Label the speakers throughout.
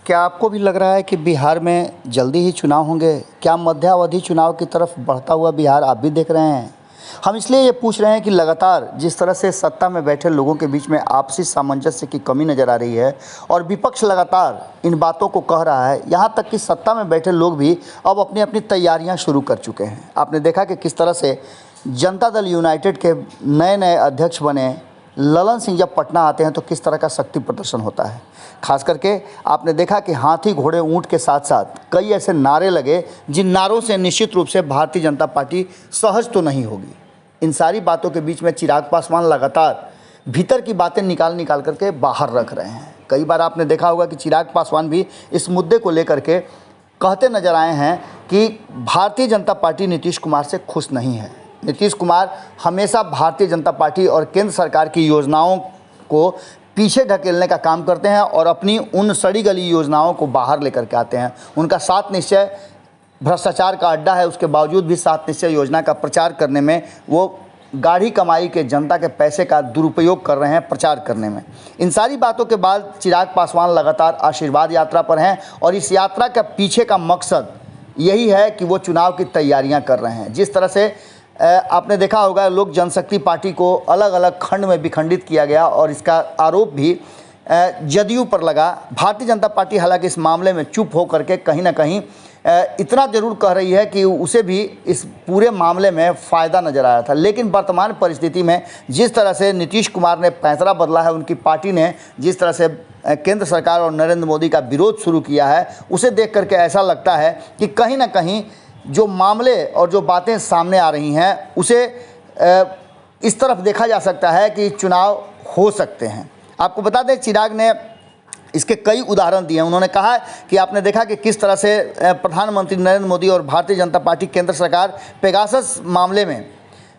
Speaker 1: क्या आपको भी लग रहा है कि बिहार में जल्दी ही चुनाव होंगे? क्या मध्यावधि चुनाव की तरफ बढ़ता हुआ बिहार आप भी देख रहे हैं? हम इसलिए ये पूछ रहे हैं कि लगातार जिस तरह से सत्ता में बैठे लोगों के बीच में आपसी सामंजस्य की कमी नज़र आ रही है और विपक्ष लगातार इन बातों को कह रहा है, यहाँ तक कि सत्ता में बैठे लोग भी अब अपनी अपनी तैयारियाँ शुरू कर चुके हैं। आपने देखा कि किस तरह से जनता दल यूनाइटेड के नए नए अध्यक्ष बने ललन सिंह जब पटना आते हैं तो किस तरह का शक्ति प्रदर्शन होता है। खास करके आपने देखा कि हाथी घोड़े ऊंट के साथ साथ कई ऐसे नारे लगे जिन नारों से निश्चित रूप से भारतीय जनता पार्टी सहज तो नहीं होगी। इन सारी बातों के बीच में चिराग पासवान लगातार भीतर की बातें निकाल करके बाहर रख रहे हैं। कई बार आपने देखा होगा कि चिराग पासवान भी इस मुद्दे को लेकर के कहते नजर आए हैं कि भारतीय जनता पार्टी नीतीश कुमार से खुश नहीं है। नीतीश कुमार हमेशा भारतीय जनता पार्टी और केंद्र सरकार की योजनाओं को पीछे ढकेलने का काम करते हैं और अपनी उन सड़ी गली योजनाओं को बाहर लेकर के आते हैं। उनका 7 निश्चय भ्रष्टाचार का अड्डा है, उसके बावजूद भी 7 निश्चय योजना का प्रचार करने में वो गाढ़ी कमाई के जनता के पैसे का दुरुपयोग कर रहे हैं प्रचार करने में। इन सारी बातों के बाद चिराग पासवान लगातार आशीर्वाद यात्रा पर हैं और इस यात्रा का पीछे का मकसद यही है कि वो चुनाव की तैयारियां कर रहे हैं। जिस तरह से आपने देखा होगा लोक जनशक्ति पार्टी को अलग अलग खंड में विखंडित किया गया और इसका आरोप भी जदयू पर लगा। भारतीय जनता पार्टी हालांकि इस मामले में चुप हो करके कहीं ना कहीं इतना ज़रूर कह रही है कि उसे भी इस पूरे मामले में फ़ायदा नज़र आया था। लेकिन वर्तमान परिस्थिति में जिस तरह से नीतीश कुमार ने फैसला बदला है, उनकी पार्टी ने जिस तरह से केंद्र सरकार और नरेंद्र मोदी का विरोध शुरू किया है, उसे देख करके ऐसा लगता है कि कहीं ना कहीं जो मामले और जो बातें सामने आ रही हैं उसे इस तरफ देखा जा सकता है कि चुनाव हो सकते हैं। आपको बता दें चिराग ने इसके कई उदाहरण दिए हैं। उन्होंने कहा कि आपने देखा कि किस तरह से प्रधानमंत्री नरेंद्र मोदी और भारतीय जनता पार्टी केंद्र सरकार पेगासस मामले में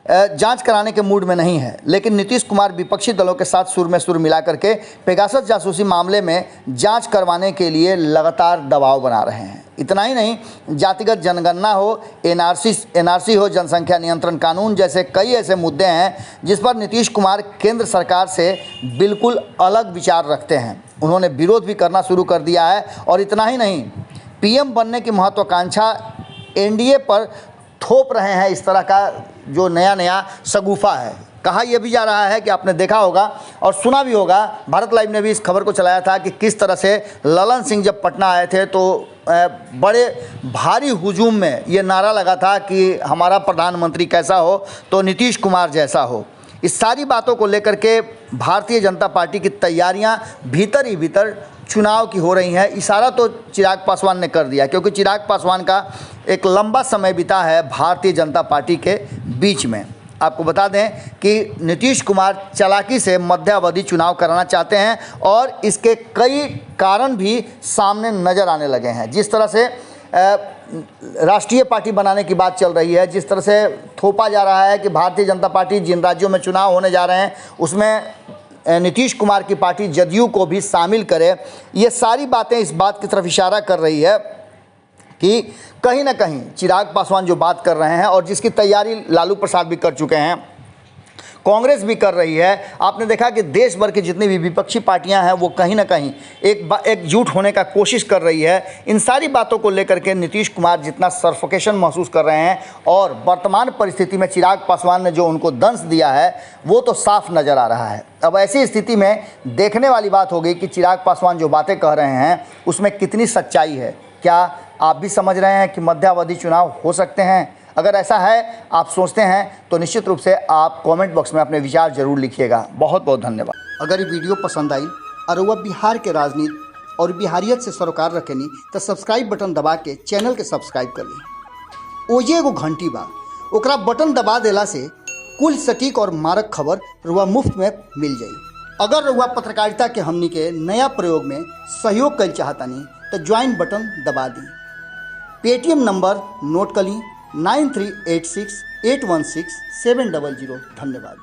Speaker 1: जांच कराने के मूड में नहीं है, लेकिन नीतीश कुमार विपक्षी दलों के साथ सुर में सुर मिला करके पेगासस जासूसी मामले में जांच करवाने के लिए लगातार दबाव बना रहे हैं। इतना ही नहीं, जातिगत जनगणना हो, एनआरसी हो, जनसंख्या नियंत्रण कानून जैसे कई ऐसे मुद्दे हैं जिस पर नीतीश कुमार केंद्र सरकार से बिल्कुल अलग विचार रखते हैं। उन्होंने विरोध भी करना शुरू कर दिया है। और इतना ही नहीं, पीएम बनने की महत्वाकांक्षा एनडीए पर थोप रहे हैं। इस तरह का जो नया शगुफा है, कहा यह भी जा रहा है कि आपने देखा होगा और सुना भी होगा, भारत लाइव ने भी इस खबर को चलाया था कि किस तरह से ललन सिंह जब पटना आए थे तो बड़े भारी हुजूम में ये नारा लगा था कि हमारा प्रधानमंत्री कैसा हो तो नीतीश कुमार जैसा हो। इस सारी बातों को लेकर के भारतीय जनता पार्टी की तैयारियां भीतर ही भीतर चुनाव की हो रही हैं। इशारा तो चिराग पासवान ने कर दिया, क्योंकि चिराग पासवान का एक लंबा समय बीता है भारतीय जनता पार्टी के बीच में। आपको बता दें कि नीतीश कुमार चालाकी से मध्यावधि चुनाव कराना चाहते हैं और इसके कई कारण भी सामने नज़र आने लगे हैं। जिस तरह से राष्ट्रीय पार्टी बनाने की बात चल रही है, जिस तरह से थोपा जा रहा है कि भारतीय जनता पार्टी जिन राज्यों में चुनाव होने जा रहे हैं उसमें नीतीश कुमार की पार्टी जदयू को भी शामिल करे, ये सारी बातें इस बात की तरफ इशारा कर रही है कि कहीं ना कहीं चिराग पासवान जो बात कर रहे हैं और जिसकी तैयारी लालू प्रसाद भी कर चुके हैं, कांग्रेस भी कर रही है। आपने देखा कि देश भर की जितनी भी विपक्षी पार्टियां हैं वो कहीं ना कहीं एकजुट होने का कोशिश कर रही है। इन सारी बातों को लेकर के नीतीश कुमार जितना सफोकेशन महसूस कर रहे हैं और वर्तमान परिस्थिति में चिराग पासवान ने जो उनको दंश दिया है वो तो साफ नज़र आ रहा है। अब ऐसी स्थिति में देखने वाली बात होगी कि चिराग पासवान जो बातें कह रहे हैं उसमें कितनी सच्चाई है। क्या आप भी समझ रहे हैं कि मध्यावधि चुनाव हो सकते हैं? अगर ऐसा है आप सोचते हैं तो निश्चित रूप से आप कमेंट बॉक्स में अपने विचार जरूर लिखिएगा। बहुत बहुत धन्यवाद। अगर ये वीडियो पसंद आई और वह बिहार के राजनीति और बिहारियत से सरोकार रखेनी तो सब्सक्राइब बटन दबा के चैनल के सब्सक्राइब कर ली। ओजे एगो घंटी बा, ओकरा बटन दबा देला से कुल सटीक और मारक खबर रुआ मुफ्त में मिल जाई। अगर रुआ पत्रकारिता के हमनी के नया प्रयोग में सहयोग कर चाहतानी तो ज्वाइन बटन दबा दी। पेटीएम नंबर नोट कर ली 9386816700। धन्यवाद।